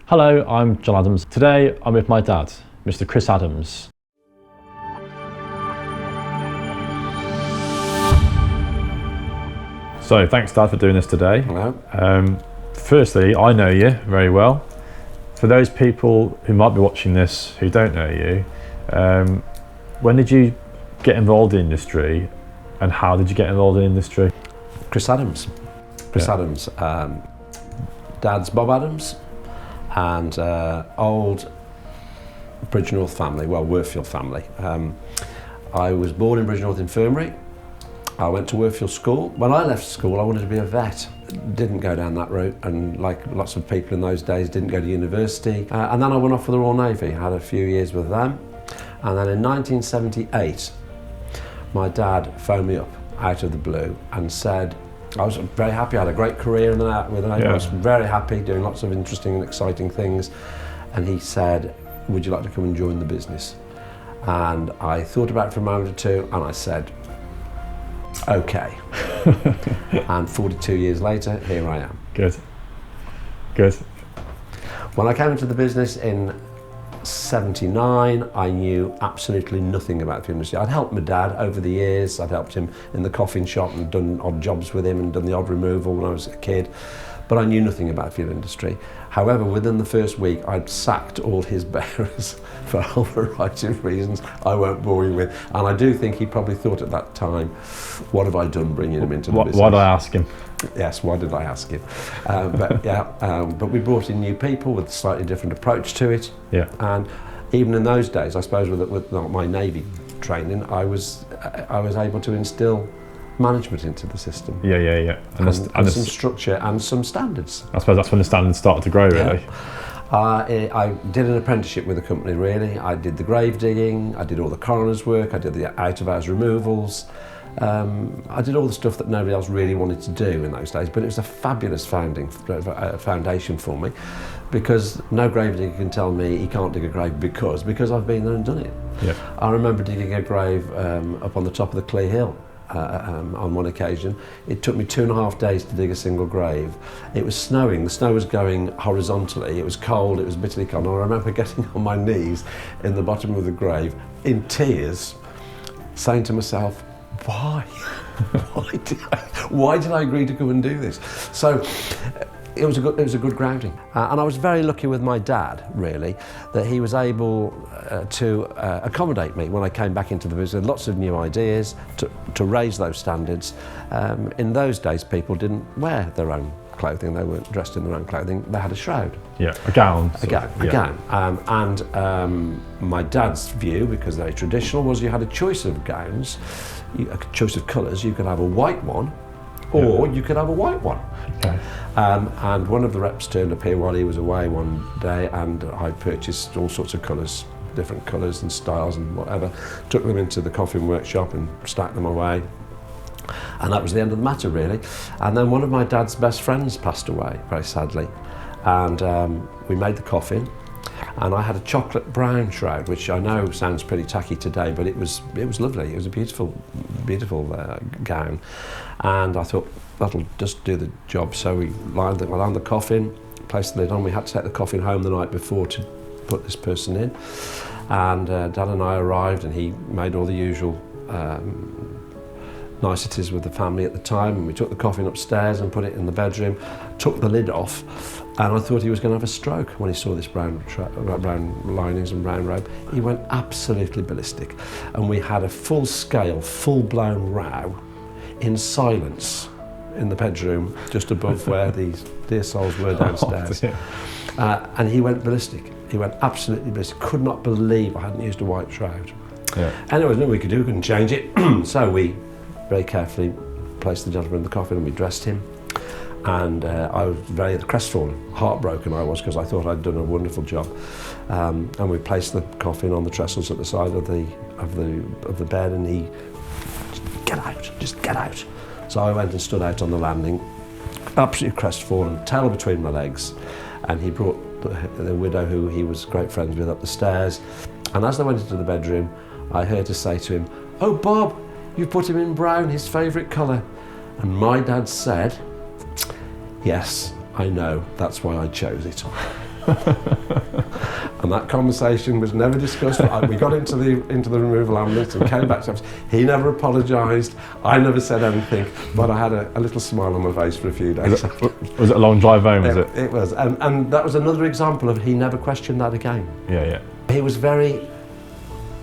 Hello, I'm John Adams. Today I'm with my dad, Mr. Chris Adams. So thanks, Dad, for doing this today. Hello. Firstly, I know you very well. For those people who might be watching this who don't know you, when did you get involved in industry and how did you get involved in industry? Chris Adams. Adams. Dad's Bob Adams and old Bridgnorth family, well, Worthfield family. I was born in Bridgnorth Infirmary. I went to Worthfield School. When I left school, I wanted to be a vet. Didn't go down that route, and like lots of people in those days, didn't go to university. And then I went off for the Royal Navy. I had a few years with them. And then in 1978, my dad phoned me up out of the blue and said, I was very happy, I had a great career with the Navy. I was very happy, doing lots of interesting and exciting things. And he said, would you like to come and join the business? And I thought about it for a moment or two, and I said, okay. And 42 years later, here I am. Good. When I came into the business in 79, I knew absolutely nothing about the film industry. I'd helped my dad over the years. I'd helped him in the coffin shop and done odd jobs with him and done the odd removal when I was a kid, but I knew nothing about the film industry. However, within the first week, I'd sacked all his bearers for a whole variety of reasons I won't bore you with. And I do think he probably thought at that time, what have I done bringing him into the business? Why did I ask him? Yes, why did I ask him? But we brought in new people with a slightly different approach to it. Yeah. And even in those days, I suppose with my Navy training, I was able to instill management into the system. Yeah. And some structure and some standards. I suppose that's when the standards started to grow, really. Yeah. I did an apprenticeship with the company, really. I did the grave digging, I did all the coroner's work, I did the out-of-hours removals. I did all the stuff that nobody else really wanted to do in those days, but it was a fabulous foundation for me, because no grave digger can tell me he can't dig a grave because I've been there and done it. Yeah. I remember digging a grave up on the top of the Clee Hill. On one occasion. It took me 2.5 days to dig a single grave. It was snowing, the snow was going horizontally, it was cold, it was bitterly cold, and I remember getting on my knees in the bottom of the grave in tears, saying to myself, why? Why did I agree to come and do this? So it was a good grounding. And I was very lucky with my dad, really, that he was able to accommodate me when I came back into the business. Lots of new ideas to raise those standards. In those days, people didn't wear their own clothing. They weren't dressed in their own clothing. They had a shroud. Yeah, a gown. A gown. My dad's view, because they're traditional, was you had a choice of gowns, a choice of colours. You could have a white one, or you could have a white one. Okay. And one of the reps turned up here while he was away one day, and I purchased all sorts of colours, different colours and styles and whatever, took them into the coffin workshop and stacked them away. And that was the end of the matter, really. And then one of my dad's best friends passed away, very sadly. And we made the coffin, and I had a chocolate brown shroud, which I know sounds pretty tacky today, but it was lovely. It was a beautiful gown. And I thought, that'll just do the job. So we lined the coffin, placed the lid on. We had to take the coffin home the night before to put this person in. And Dad and I arrived, and he made all the usual niceties with the family at the time, and we took the coffin upstairs and put it in the bedroom, took the lid off, and I thought he was going to have a stroke when he saw this brown linings and brown robe. He went absolutely ballistic, and we had a full-scale, full-blown row in silence in the bedroom just above where these dear souls were downstairs. And he went ballistic. He went absolutely ballistic. Could not believe I hadn't used a white shroud. Yeah. Anyway, nothing we could do, we couldn't change it. So we very carefully placed the gentleman in the coffin and we dressed him. And I was very crestfallen, heartbroken I was, because I thought I'd done a wonderful job. And we placed the coffin on the trestles at the side of the bed, and he, just get out. So I went and stood out on the landing, absolutely crestfallen, tail between my legs, and he brought the widow, who he was great friends with, up the stairs. And as they went into the bedroom, I heard her say to him, "Oh, Bob, you've put him in brown, his favourite colour." And my dad said, "Yes, I know, that's why I chose it." And that conversation was never discussed. We got into the removal ambulance and came back to us. He never apologised. I never said anything, but I had a little smile on my face for a few days. Was it a long drive home? It was, and that was another example of he never questioned that again. Yeah. He was very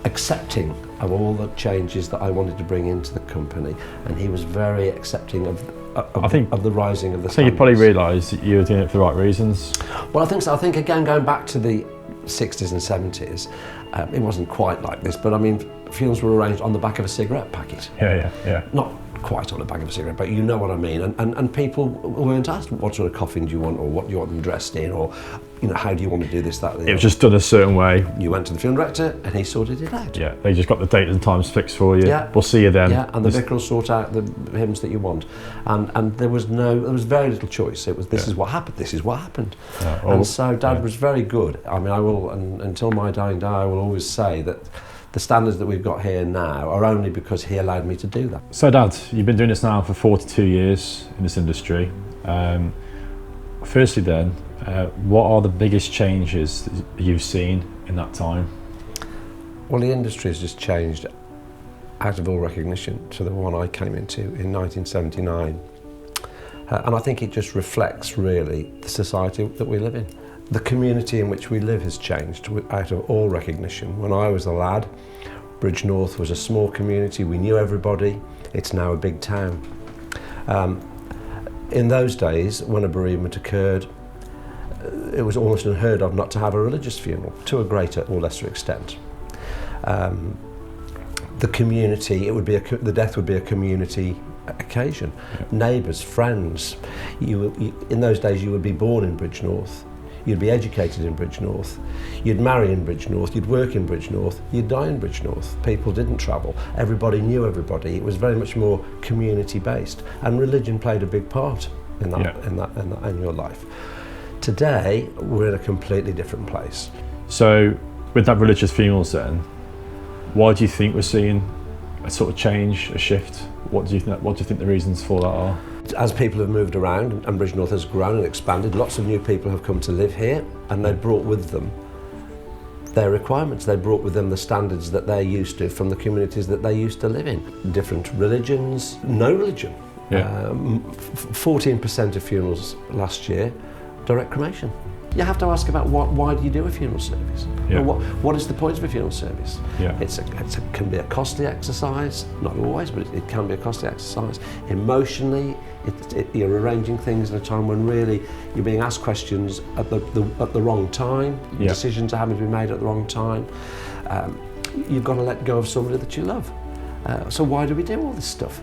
accepting of all the changes that I wanted to bring into the company, and he was very accepting of the rising of the standards. I think you probably realised that you were doing it for the right reasons. Well, I think so. I think, again, going back to the 60s and 70s, it wasn't quite like this, but I mean, funerals were arranged on the back of a cigarette packet. Yeah. Not quite on the back of a cigarette, but you know what I mean. And people weren't asked what sort of coffin do you want, or what do you want them dressed in, or how do you want to do this, that, the other. It was just done a certain way. You went to the funeral director and he sorted it out. Yeah, they just got the date and times fixed for you. Yeah. We'll see you then. Yeah, and the vicar will sort out the hymns that you want. And there was very little choice. It was, this is what happened, this is what happened. And so Dad was very good. I mean, I will, until my dying day, I will always say that the standards that we've got here now are only because he allowed me to do that. So Dad, you've been doing this now for 42 years in this industry. Firstly then, what are the biggest changes that you've seen in that time? Well, the industry has just changed out of all recognition to the one I came into in 1979. And I think it just reflects really the society that we live in. The community in which we live has changed out of all recognition. When I was a lad, Bridgnorth was a small community, we knew everybody. It's now a big town. In those days, when a bereavement occurred, it was almost unheard of not to have a religious funeral, to a greater or lesser extent. The community, the death would be a community occasion. Yeah. Neighbours, friends. In those days, you would be born in Bridgnorth. You'd be educated in Bridgnorth, you'd marry in Bridgnorth, you'd work in Bridgnorth, you'd die in Bridgnorth. People didn't travel. Everybody knew everybody. It was very much more community-based, and religion played a big part in your life. Today, we're in a completely different place. So, with that religious funerals then, why do you think we're seeing a sort of change, a shift? What do you think the reasons for that are? As people have moved around and Bridgnorth has grown and expanded, lots of new people have come to live here, and they brought with them their requirements. They brought with them the standards that they're used to from the communities that they used to live in. Different religions, no religion. Yeah. 14% of funerals last year, direct cremation. You have to ask about why do you do a funeral service? Yeah. What is the point of a funeral service? Yeah. It can be a costly exercise, not always, but it can be a costly exercise. Emotionally, you're arranging things in a time when really you're being asked questions at the wrong time. Yeah. Decisions are having to be made at the wrong time. You've got to let go of somebody that you love. So why do we do all this stuff?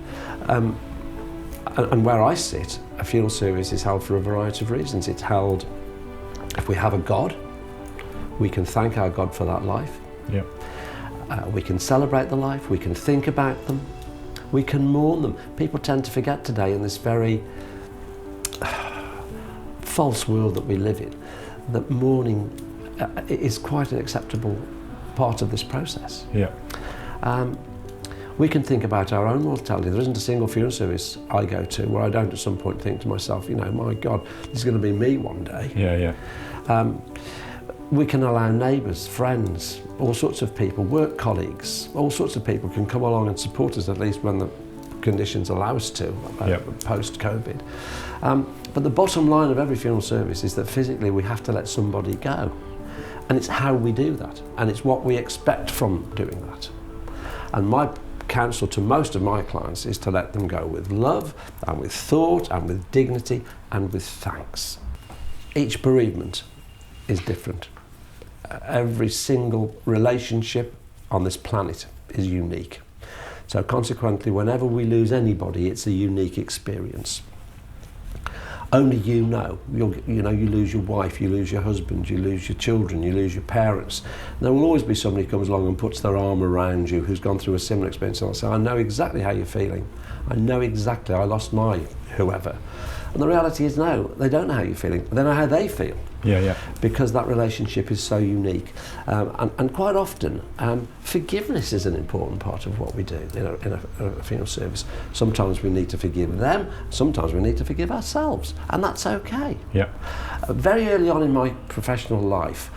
And where I sit, a funeral service is held for a variety of reasons. It's held, if we have a God, we can thank our God for that life. Yeah. We can celebrate the life, we can think about them, we can mourn them. People tend to forget today in this very false world that we live in, that mourning is quite an acceptable part of this process. Yeah. We can think about our own mortality. There isn't a single funeral service I go to where I don't at some point think to myself, my God, this is going to be me one day. Yeah. We can allow neighbours, friends, all sorts of people, work colleagues, all sorts of people can come along and support us, at least when the conditions allow us to, post-COVID. But the bottom line of every funeral service is that physically we have to let somebody go. And it's how we do that, and it's what we expect from doing that. And my counsel to most of my clients is to let them go with love and with thought and with dignity and with thanks. Each bereavement is different. Every single relationship on this planet is unique. So consequently, whenever we lose anybody, it's a unique experience. Only you know. You lose your wife, you lose your husband, you lose your children, you lose your parents. And there will always be somebody who comes along and puts their arm around you who's gone through a similar experience, and they'll say, I know exactly how you're feeling. I know exactly, I lost my whoever. And the reality is, no, they don't know how you're feeling. They know how they feel. Yeah. Because that relationship is so unique. And quite often, forgiveness is an important part of what we do in a funeral service. Sometimes we need to forgive them, sometimes we need to forgive ourselves, and that's okay. Yeah. Very early on in my professional life,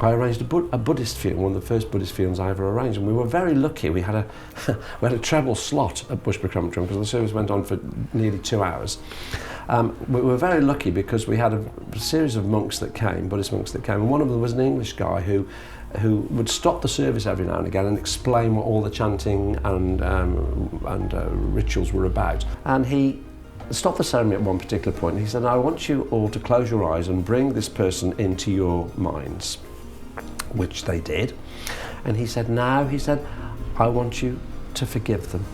I arranged a Buddhist funeral, one of the first Buddhist funerals I ever arranged, and we were very lucky. We had a treble slot at Bushbury Crematorium because the service went on for nearly 2 hours. We were very lucky because we had a series of monks that came, Buddhist monks that came, and one of them was an English guy who would stop the service every now and again and explain what all the chanting and rituals were about. And he stopped the ceremony at one particular point and he said, I want you all to close your eyes and bring this person into your minds, which they did. And he said, now, I want you to forgive them.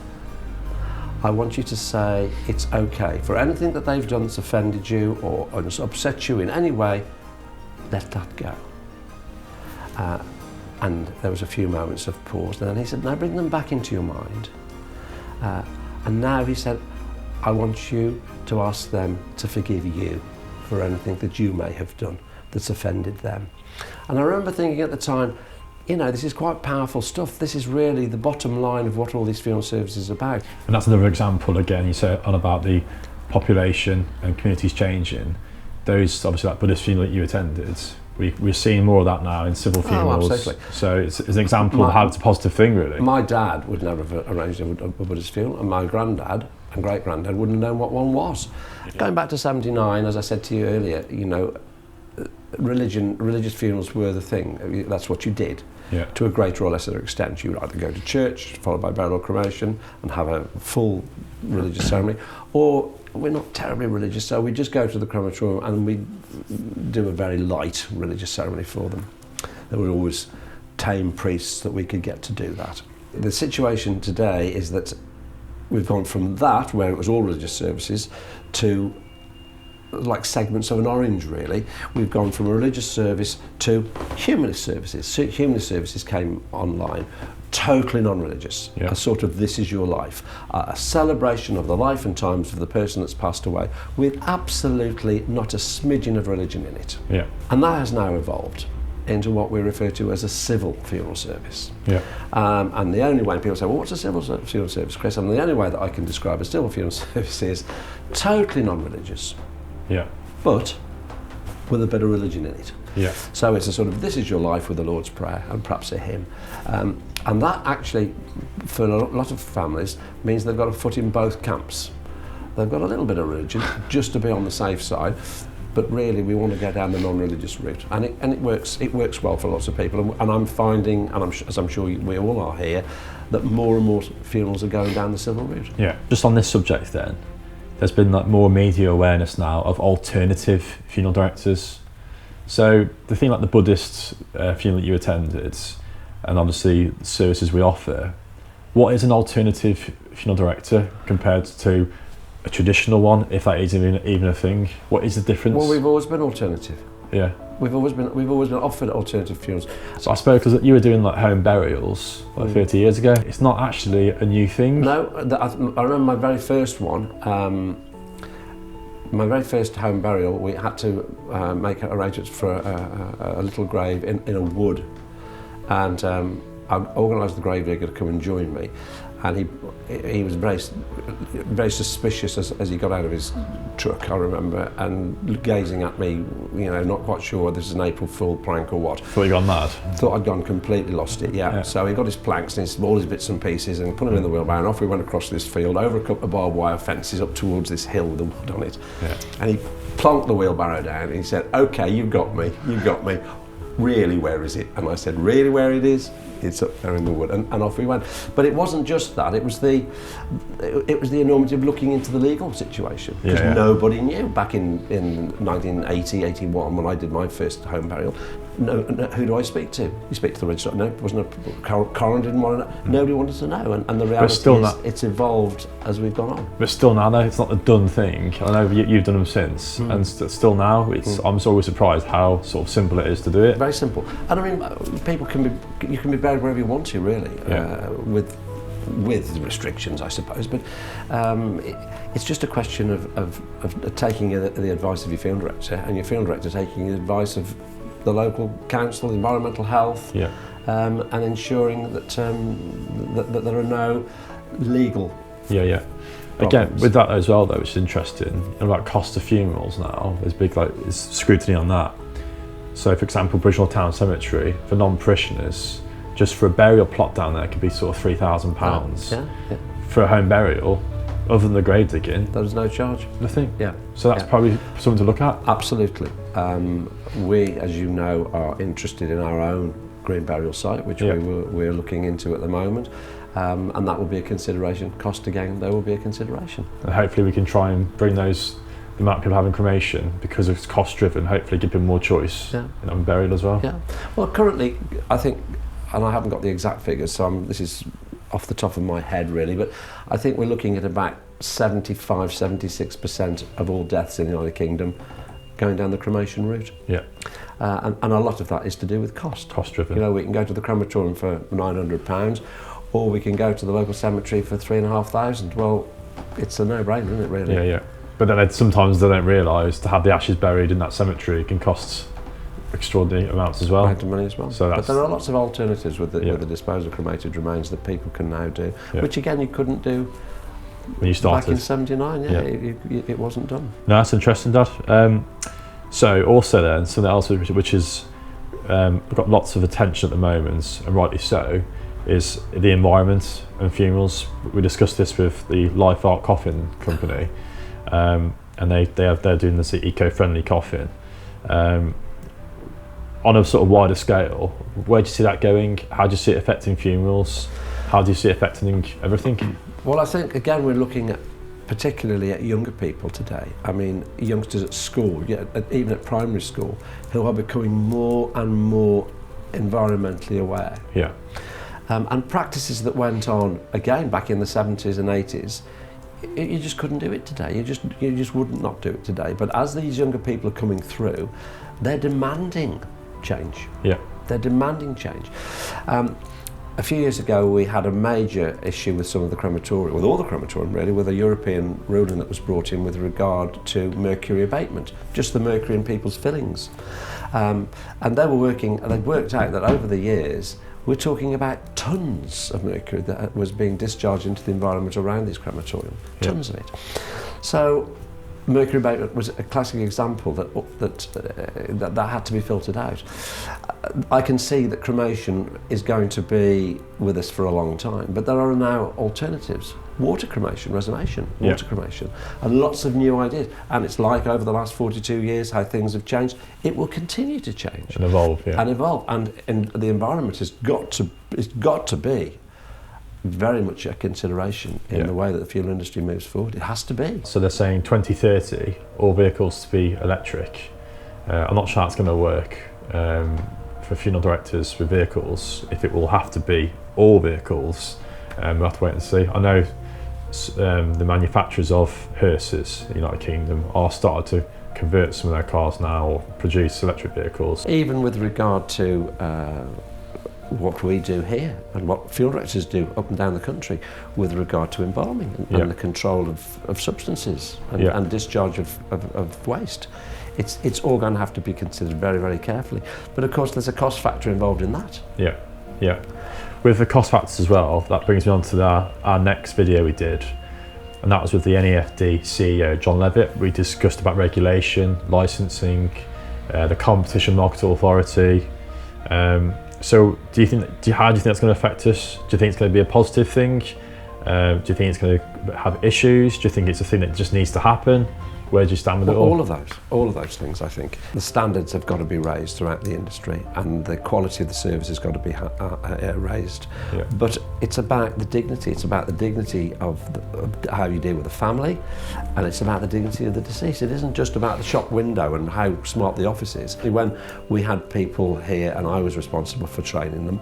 I want you to say it's okay. For anything that they've done that's offended you or has upset you in any way, let that go. And there was a few moments of pause. And then he said, now bring them back into your mind. And now he said, I want you to ask them to forgive you for anything that you may have done that's offended them. And I remember thinking at the time, you know, this is quite powerful stuff. This is really the bottom line of what all these funeral services are about. And that's another example, again, you say on about the population and communities changing. Those, obviously, that Buddhist funeral that you attended, we're seeing more of that now in civil funerals. Absolutely. So it's an example of how it's a positive thing, really. My dad would never have arranged a Buddhist funeral, and my granddad and great-granddad wouldn't have known what one was. Yeah. Going back to 79, as I said to you earlier, you know, religious funerals were the thing. That's what you did. Yeah. To a greater or lesser extent. You would either go to church, followed by burial or cremation, and have a full religious ceremony, or we're not terribly religious, so we just go to the crematorium and we do a very light religious ceremony for them. There were always tame priests that we could get to do that. The situation today is that we've gone from that, where it was all religious services, to like segments of an orange, really. We've gone from a religious service to humanist services. So humanist services came online, totally non-religious, yeah. A sort of this is your life, a celebration of the life and times of the person that's passed away, with absolutely not a smidgen of religion in it. Yeah. And that has now evolved into what we refer to as a civil funeral service. Yeah. And the only way, people say, well, what's a civil funeral service, Chris? And the only way that I can describe a civil funeral service is totally non-religious. Yeah. But with a bit of religion in it. Yeah. So it's a sort of, this is your life with the Lord's Prayer and perhaps a hymn. And that actually, for a lot of families, means they've got a foot in both camps. They've got a little bit of religion, just to be on the safe side, but really we want to go down the non-religious route. And it works well for lots of people. And I'm finding, and as I'm sure we all are here, that more and more funerals are going down the civil route. Yeah. Just on this subject then, there's been like more media awareness now of alternative funeral directors. So the thing like the Buddhist funeral that you attended, and obviously the services we offer, what is an alternative funeral director compared to a traditional one, if that is even a thing? What is the difference? Well, we've always been alternative. Yeah. We've always been offered alternative funerals. So I suppose because you were doing like home burials like 30 years ago, it's not actually a new thing. No, I remember my very first one. My very first home burial, we had to make arrangements for a little grave in a wood, and I organised the gravedigger to come and join me, and he was very suspicious as he got out of his truck, I remember, and gazing at me, you know, not quite sure whether this is an April Fool prank or what. Thought you gone mad? Thought I'd gone completely lost it, yeah. So he got his planks and all his bits and pieces and put them in the wheelbarrow, and off we went across this field, over a couple of barbed wire fences up towards this hill with the wood on it. Yeah. And he plonked the wheelbarrow down and he said, okay, you've got me. Really, where is it? And I said, really, where it is? It's up there in the wood, and off we went. But it wasn't just that, it was the enormity of looking into the legal situation, because nobody knew back in 1980, 81, when I did my first home burial. No, who do I speak to? You speak to the registrar. No, wasn't a coroner, didn't want to know. Nobody wanted to know, and the reality is it's evolved as we've gone on. But still now, though, it's not a done thing. I know you've done them since, and still now, I'm always surprised how sort of simple it is to do it. Very simple. And I mean, people you can be buried wherever you want to, really, with with restrictions, I suppose. But it's just a question of taking the advice of your field director, and your field director taking the advice of the local council, environmental health, and ensuring that that there are no legal problems. Again, with that as well, though, which is interesting, about cost of funerals now, there's big there's scrutiny on that. So, for example, Bridgenall Town Cemetery, for non-parishioners, just for a burial plot down there could be sort of £3,000. For a home burial, other than the grave digging, there's no charge. Nothing. So that's probably something to look at. Absolutely. We, as you know, are interested in our own green burial site, which we're looking into at the moment. And that will be a consideration. Cost again, there will be a consideration. And hopefully we can try and bring the amount of people having cremation, because it's cost driven, hopefully give them more choice in burial as well. Well, currently, I think, and I haven't got the exact figures, so this is off the top of my head really, but I think we're looking at about 75-76% of all deaths in the United Kingdom going down the cremation route. And a lot of that is to do with cost. Cost driven. You know, we can go to the crematorium for £900, or we can go to the local cemetery for £3,500. Well, it's a no-brainer, isn't it, really? But then sometimes they don't realise to have the ashes buried in that cemetery can cost extraordinary amounts as well. Amount of money as well. So but there are lots of alternatives with the disposal of cremated remains that people can now do, which again you couldn't do when you started. Back in '79. It wasn't done. No, that's interesting, Dad. So also then, something else which is got lots of attention at the moment, and rightly so, is the environment and funerals. We discussed this with the Life Art Coffin Company, and they're doing this eco-friendly coffin. On a sort of wider scale, where do you see that going? How do you see it affecting funerals? How do you see it affecting everything? Well, I think again we're looking at particularly at younger people today. I mean, youngsters at school, even at primary school, who are becoming more and more environmentally aware. And practices that went on again back in the 70s and 80s, you just couldn't do it today. You just would not do it today. But as these younger people are coming through, they're demanding change. They're demanding change. A few years ago, we had a major issue with some of the crematoria, with all the crematorium really, with a European ruling that was brought in with regard to mercury abatement, just the mercury in people's fillings. And they were working, and they'd worked out that over the years, we're talking about tons of mercury that was being discharged into the environment around these crematorium, tons of it. So mercury abatement was a classic example that had to be filtered out. I can see that cremation is going to be with us for a long time, but there are now alternatives. Water cremation, reservation, water cremation, and lots of new ideas. And it's like over the last 42 years how things have changed. It will continue to change and evolve, and the environment has got to be very much a consideration in the way that the fuel industry moves forward. It has to be. So they're saying 2030, all vehicles to be electric. I'm not sure that's going to work for funeral directors with vehicles. If it will have to be all vehicles, we'll have to wait and see. I know the manufacturers of hearses in the United Kingdom are starting to convert some of their cars now or produce electric vehicles. Even with regard to what we do here and what fuel directors do up and down the country with regard to embalming and the control of substances and discharge of waste. It's all going to have to be considered very, very carefully. But of course there's a cost factor involved in that. With the cost factors as well, that brings me on to our next video we did, and that was with the NEFD CEO John Levitt. We discussed about regulation, licensing, the Competition Market Authority. So how do you think that's going to affect us? Do you think it's going to be a positive thing? Do you think it's going to have issues? Do you think it's a thing that just needs to happen? Where do you stand with it all? All of those things, I think. The standards have got to be raised throughout the industry, and the quality of the service has got to be raised. But it's about the dignity. It's about the dignity of how you deal with the family, and it's about the dignity of the deceased. It isn't just about the shop window and how smart the office is. When we had people here, and I was responsible for training them,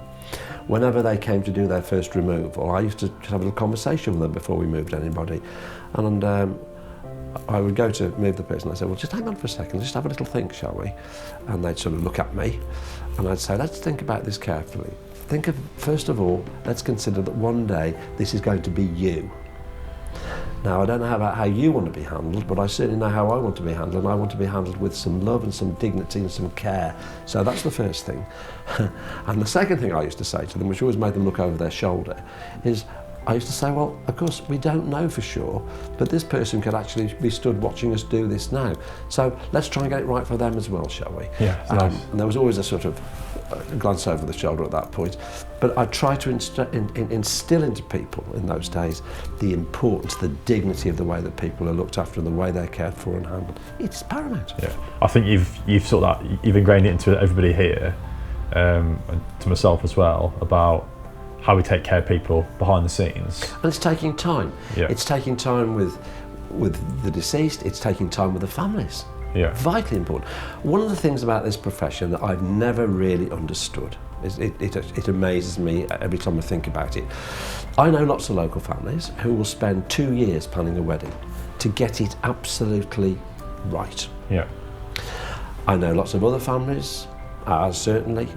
whenever they came to do their first removal, I used to just have a little conversation with them before we moved anybody, and I would go to move the person. I said, well, just hang on for a second, just have a little think, shall we? And they'd sort of look at me, and I'd say, let's think about this carefully. think of, first of all, let's consider that one day this is going to be you. Now, I don't know about how you want to be handled, but I certainly know how I want to be handled, and I want to be handled with some love and some dignity and some care. So that's the first thing. And the second thing I used to say to them, which always made them look over their shoulder, is I used to say, well, of course, we don't know for sure, but this person could actually be stood watching us do this now. So let's try and get it right for them as well, shall we? Yeah, nice. And there was always a sort of glance over the shoulder at that point. But I tried to instill into people in those days the importance, the dignity of the way that people are looked after and the way they're cared for and handled. It's paramount. Yeah, I think you've sort of you've ingrained it into everybody here, and to myself as well, about how we take care of people behind the scenes. And it's taking time. Yeah. It's taking time with the deceased, it's taking time with the families. Yeah. Vitally important. One of the things about this profession that I've never really understood, it amazes me every time I think about it. I know lots of local families who will spend 2 years planning a wedding to get it absolutely right. Yeah. I know lots of other families, certainly,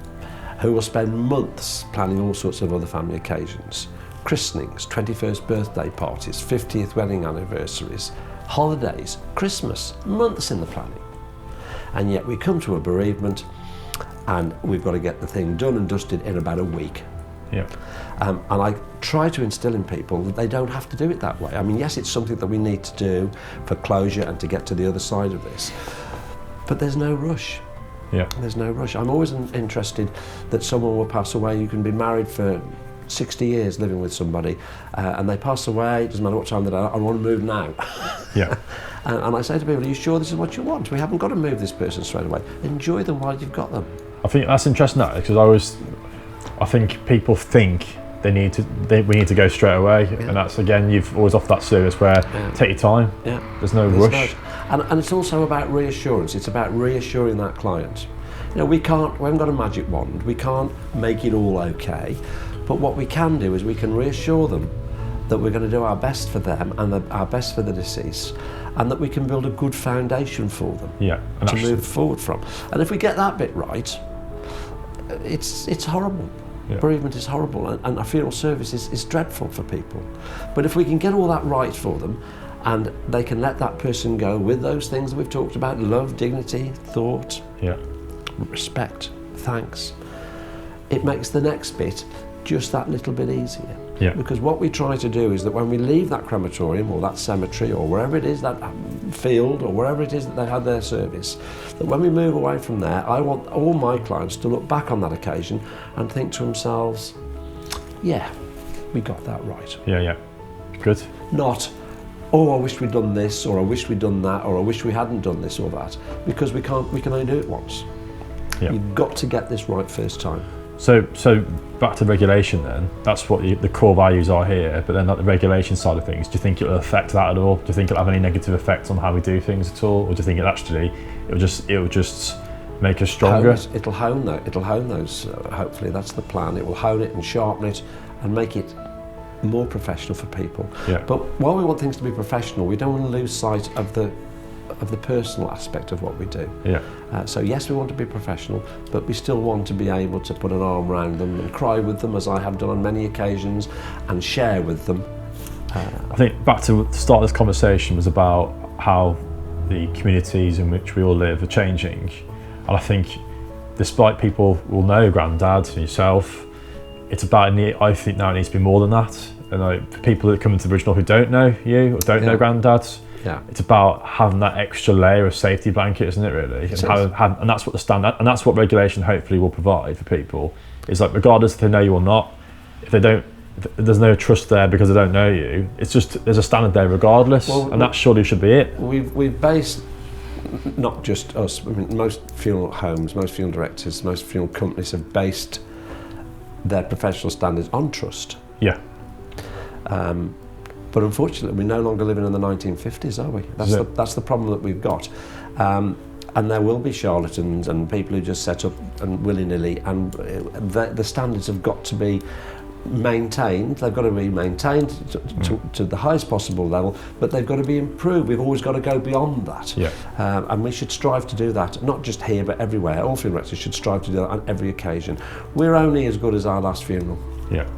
who will spend months planning all sorts of other family occasions. Christenings, 21st birthday parties, 50th wedding anniversaries, holidays, Christmas, months in the planning. And yet we come to a bereavement and we've got to get the thing done and dusted in about a week. Yeah. And I try to instill in people that they don't have to do it that way. I mean, yes, it's something that we need to do for closure and to get to the other side of this, but there's no rush. Yeah. There's no rush. I'm always interested that someone will pass away. You can be married for 60 years living with somebody and they pass away, it doesn't matter what time they die, I want to move now. Yeah. And I say to people, are you sure this is what you want? We haven't got to move this person straight away. Enjoy them while you've got them. I think that's interesting, that, because I think people think we need to go straight away, Yeah. and that's, again, you've always offered that service where take your time. Yeah. There's no rush. And it's also about reassurance. It's about reassuring that client. You know, we haven't got a magic wand. We can't make it all okay. But what we can do is we can reassure them that we're going to do our best for them and our best for the deceased, and that we can build a good foundation for them And to move forward from. And if we get that bit right, it's horrible. Yeah. Bereavement is horrible, and a funeral service is dreadful for people. But if we can get all that right for them, and they can let that person go with those things that we've talked about: love, dignity, thought, respect, thanks, it makes the next bit just that little bit easier. Yeah. Because what we try to do is that when we leave that crematorium or that cemetery or wherever it is, that field or wherever it is that they had their service, that when we move away from there, I want all my clients to look back on that occasion and think to themselves, yeah, we got that right. Yeah. Good. Not, oh, I wish we'd done this, or I wish we'd done that, or I wish we hadn't done this or that, because we can only do it once. Yeah. You've got to get this right first time. So back to regulation then, that's what the core values are here, but then like the regulation side of things, do you think it'll affect that at all? Do you think it'll have any negative effects on how we do things at all? Or do you think it'll just make us stronger? It'll hone those, hopefully that's the plan. It will hone it and sharpen it and make it more professional for people. Yeah. But while we want things to be professional, we don't want to lose sight of the personal aspect of what we do. Yeah. So yes, we want to be professional, but we still want to be able to put an arm around them and cry with them, as I have done on many occasions, and share with them. I think back to the start of this conversation was about how the communities in which we all live are changing, and I think despite people will know Grandad and yourself, it's about, I think now it needs to be more than that. And for people that come into the original who don't know you or don't know Grandad, it's about having that extra layer of safety blanket, isn't it, really? And that's what the standard, and that's what regulation hopefully will provide for people. Is like, regardless if they know you or not, if there's no trust there because they don't know you, it's just, there's a standard there regardless, and that surely should be it. We've based, not just us, I mean, most funeral homes, most funeral directors, most funeral companies have based their professional standards on trust. Yeah. But unfortunately, we're no longer living in the 1950s, are we? That's the problem that we've got. And there will be charlatans and people who just set up and willy-nilly, and the standards have got to be maintained, they've got to be maintained to the highest possible level, but they've got to be improved. We've always got to go beyond that. Yeah. And we should strive to do that, not just here but everywhere. All funeral directors should strive to do that on every occasion. We're only as good as our last funeral. Yeah.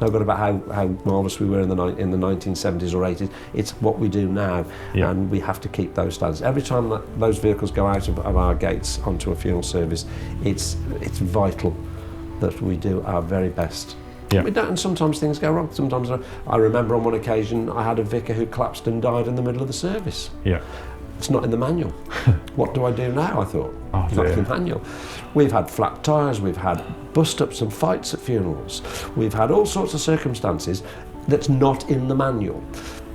No good about how marvellous we were in the 1970s or 80s. It's what we do now, Yeah. and we have to keep those standards. Every time that those vehicles go out of our gates onto a funeral service, it's vital that we do our very best. Yeah. We don't, and sometimes things go wrong. Sometimes I remember on one occasion I had a vicar who collapsed and died in the middle of the service. Yeah. It's not in the manual. What do I do now? I thought. Oh, It's not dear. in the manual. We've had flat tyres, we've had bust-ups and fights at funerals. We've had all sorts of circumstances that's not in the manual.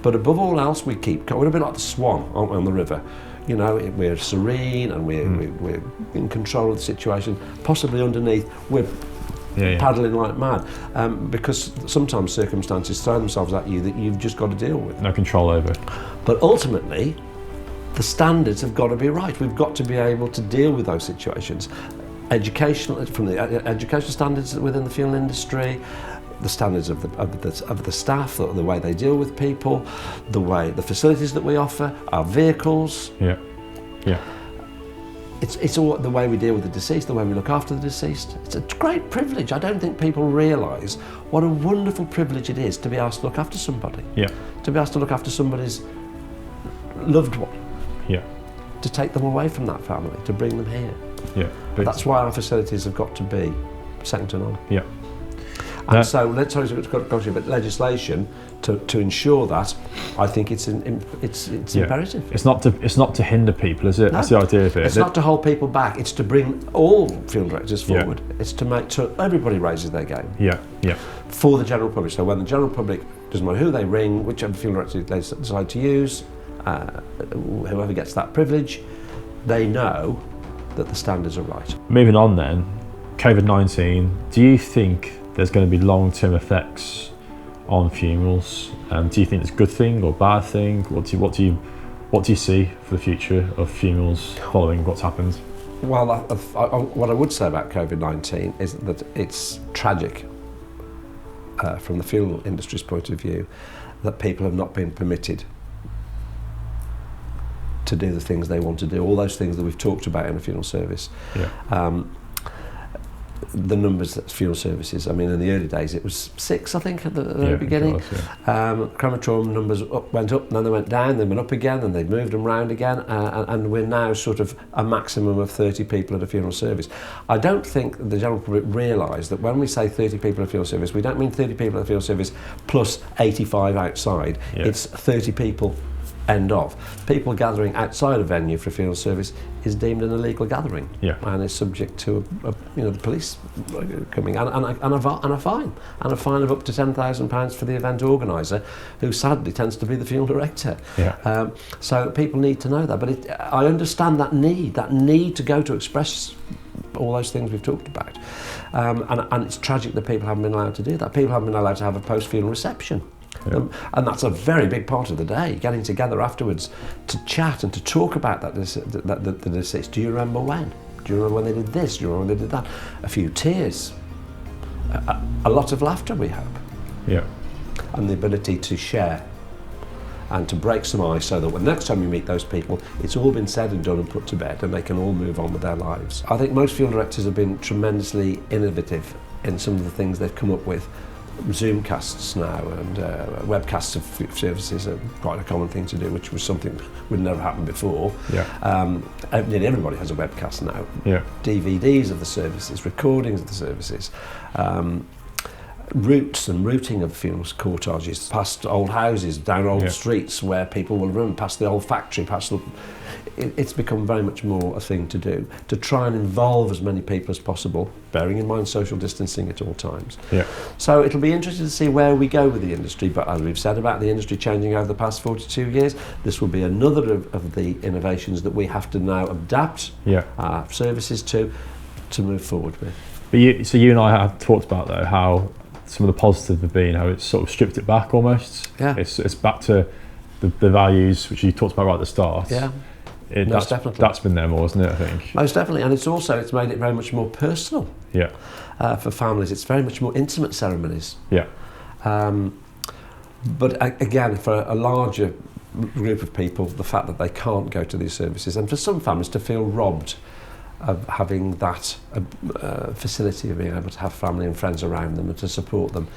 But above all else, we keep going. We're a bit like the swan on the river. You know, we're serene and we're in control of the situation. Possibly underneath, we're paddling like mad, because sometimes circumstances throw themselves at you that you've just got to deal with. No control over. But ultimately, the standards have got to be right. We've got to be able to deal with those situations. Educational, from the educational standards within the funeral industry, the standards of the staff, the way they deal with people, the facilities that we offer, our vehicles. Yeah. Yeah. It's all the way we deal with the deceased, the way we look after the deceased. It's a great privilege. I don't think people realise what a wonderful privilege it is to be asked to look after somebody. Yeah. To be asked to look after somebody's loved one. Yeah. To take them away from that family, to bring them here. Yeah. That's why our facilities have got to be second to none. Yeah. And so let's talk about legislation to ensure that. I think it's imperative. It's not to hinder people, is it? No. That's the idea of it. It's not to hold people back. It's to bring all funeral directors Yeah. forward. It's to make sure everybody raises their game Yeah. Yeah. for the general public. So when the general public, doesn't matter who they ring, whichever funeral director they decide to use, whoever gets that privilege, they know that the standards are right. Moving on then, COVID-19, do you think there's going to be long-term effects on funerals? Do you think it's a good thing or bad thing? What do you see for the future of funerals following what's happened? Well, what I would say about COVID-19 is that it's tragic from the funeral industry's point of view that people have not been permitted to do the things they want to do, all those things that we've talked about in a funeral service. Yeah. The numbers at funeral services, I mean, in the early days it was 6, I think, at the very beginning. It was, Crematorium numbers went up, and then they went down, then went up again, and they've moved them round again, and we're now sort of a maximum of 30 people at a funeral service. I don't think the general public realise that when we say 30 people at a funeral service, we don't mean 30 people at a funeral service plus 85 outside. Yeah. It's 30 people, end of. People gathering outside a venue for a funeral service is deemed an illegal gathering, and is subject to the police coming and a fine of up to £10,000 for the event organiser, who sadly tends to be the funeral director. Yeah. So people need to know that. But I understand that need to go to express all those things we've talked about, and it's tragic that people haven't been allowed to do that. People haven't been allowed to have a post-funeral reception. Yeah. And that's a very big part of the day, getting together afterwards to chat and to talk about the deceased. Do you remember when? Do you remember when they did this? Do you remember when they did that? A few tears, a lot of laughter, we hope. Yeah. And the ability to share and to break some ice, so that when next time you meet those people, it's all been said and done and put to bed, and they can all move on with their lives. I think most funeral directors have been tremendously innovative in some of the things they've come up with. Zoomcasts now and webcasts of services are quite a common thing to do, which was something that would never happen before. Yeah. Nearly everybody has a webcast now. Yeah. DVDs of the services, recordings of the services, routes and routing of funerals cortèges past old houses, down old streets where people will run, past the old factory, past the... It's become very much more a thing to do, to try and involve as many people as possible, bearing in mind social distancing at all times. Yeah. So it'll be interesting to see where we go with the industry, but as we've said about the industry changing over the past 42 years, this will be another of the innovations that we have to now adapt our services to move forward with. But you and I have talked about though how some of the positives have been how it's sort of stripped it back almost. Yeah. It's back to the values which you talked about right at the start. Yeah. Most definitely. That's been there more, isn't it, I think? Most definitely, and it's made it very much more personal. Yeah. For families, it's very much more intimate ceremonies. Yeah. But again, for a larger group of people, the fact that they can't go to these services, and for some families to feel robbed of having that facility of being able to have family and friends around them and to support them,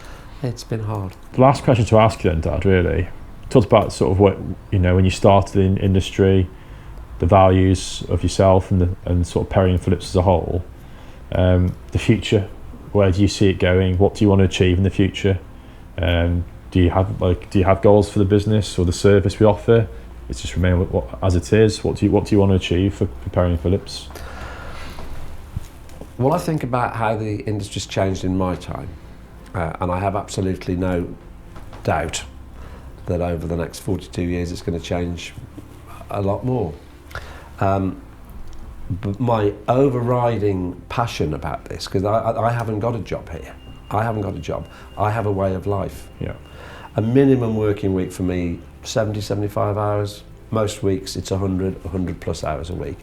it's been hard. The last question to ask you then, Dad, really. Talked about sort of what, when you started in industry, the values of yourself and sort of Perry and Phillips as a whole. The future, where do you see it going? What do you want to achieve in the future? Do you have goals for the business or the service we offer? It's just remain as it is. What do you want to achieve for Perry and Phillips? Well, I think about how the industry's changed in my time, and I have absolutely no doubt that over the next 42 years it's going to change a lot more. But my overriding passion about this, because I haven't got a job here, I haven't got a job, I have a way of life. Yeah. A minimum working week for me, 70, 75 hours. Most weeks it's 100 plus hours a week.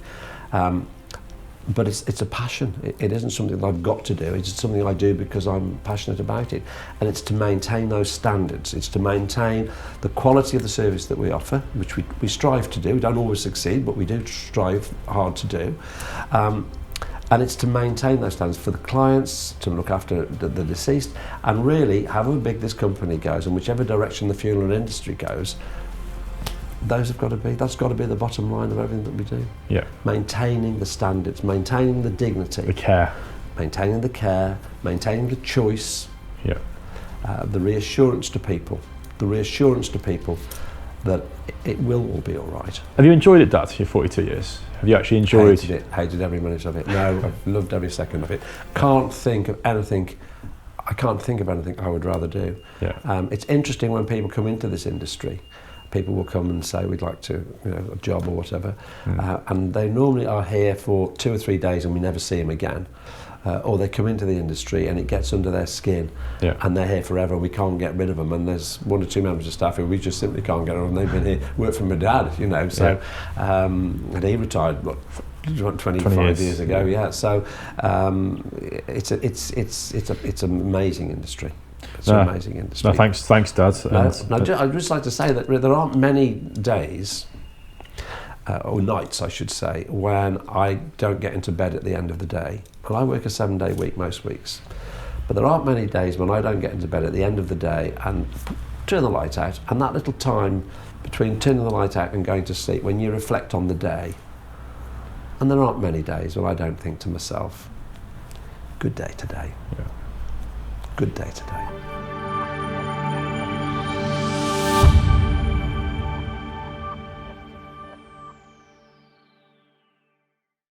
But it's a passion. It isn't something that I've got to do. It's something I do because I'm passionate about it. And it's to maintain those standards. It's to maintain the quality of the service that we offer, which we strive to do. We don't always succeed, but we do strive hard to do. And it's to maintain those standards for the clients, to look after the deceased, and really, however big this company goes, and whichever direction the funeral industry goes, that's got to be the bottom line of everything that we do. Yeah. Maintaining the standards, maintaining the dignity. The care. Maintaining the care, maintaining the choice. Yeah. The reassurance to people that it will all be all right. Have you enjoyed it, Dad, your 42 years? Have you actually enjoyed it? Hated every minute of it. No, I've loved every second of it. Can't think of anything I would rather do. Yeah. It's interesting when people come into this industry. People will come and say, we'd like to, a job or whatever. And they normally are here for 2 or 3 days and we never see them again. Or they come into the industry and it gets under their skin, and they're here forever. We can't get rid of them, and there's 1 or 2 members of staff who we just simply can't get rid of them. They've been here, worked for my dad, So, and he retired 25 years ago. Yeah. So it's an amazing industry. It's an amazing industry. No, thanks, Dad. I'd just like to say that there aren't many days. Or nights, I should say, when I don't get into bed at the end of the day. And I work a 7-day week most weeks. But there aren't many days when I don't get into bed at the end of the day and turn the light out, and that little time between turning the light out and going to sleep, when you reflect on the day. And there aren't many days when I don't think to myself, good day today. Yeah. Good day today.